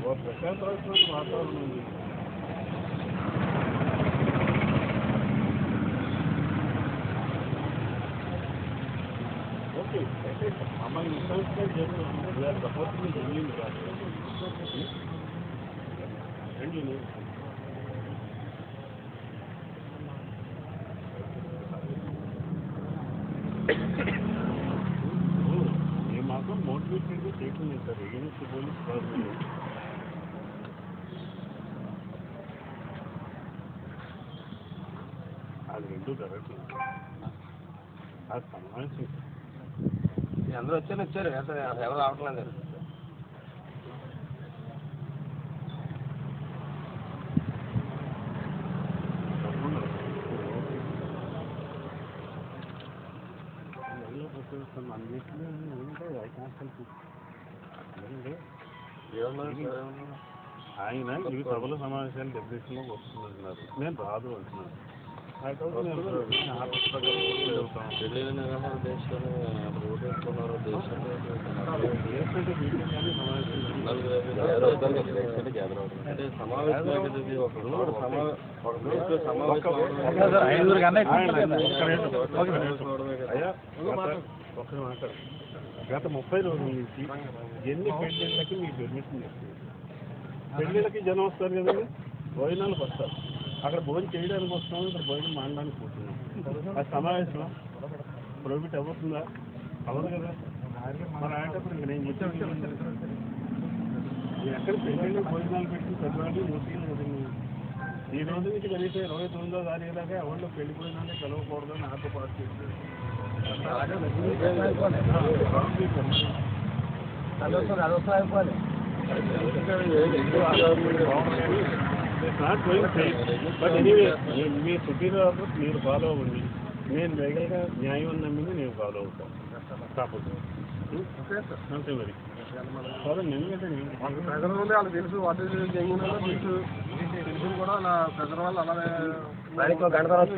ప్రశాంతమైన వాతావరణం ఉంది. ఓకే మమ్మల్ని ఇన్సూరెన్స్ చేస్తున్నాం సపోర్టింగ్ జెన్యున్ కాదు రండి. మేము మాత్రం మోటివేటెడ్గా చేయటం లేదు సార్. ఏజెన్సీ పోలీస్ కాదు, అది రెండు జరగట్లేదు. అది సమావేశం అందరూ వచ్చారు ఎవరు రావట్లేదు. ఆయన ఈ సభల సమావేశాలు డెప్యూటేషన్లోకి వస్తున్నారు. నేను రాదు అంటున్నాను. గత 30 రోజుల నుంచి ఎన్ని పెళ్లిళ్ళకి మీకు పర్మిషన్ చేస్తుంది? పెళ్లిళ్ళకి జనం వస్తారు కదండి, భోజనాలకు వస్తారు. అక్కడ భోజనం చేయడానికి వస్తున్నాం, ఇక్కడ భోజనం మానడానికి పోతున్నాం. ఆ సమావేశం ప్రోహిబిట్ అవుతుందా? అవ్వదు కదా. మరి ఆడేటప్పుడు ఇంకా నేను చెప్పాను, ఎక్కడ పెళ్లిళ్ళు భోజనాలు పెట్టి పెద్దవాళ్ళు మూసీలు కదండి. ఈ రోజు నుంచి కనీసం 29వ తారీఖు దాకా ఎవరిలో పెళ్లి భోజనాన్ని కలవకూడదు అని నాతో పాటు చేశారు. But anyway me superior order మీరు ఫాలో అవ్వండి. నేను లీగల్గా న్యాయం నమ్మింది నేను ఫాలో అవుతాను. కాకపోతే అంతే మరి ఫాలో. ఎందుకంటే ప్రజల నుండి వాళ్ళకి తెలుసు వాటి తెలుసు తెలుసు కూడా నా ప్రజల వాళ్ళు అలాగే గంట తర్వాత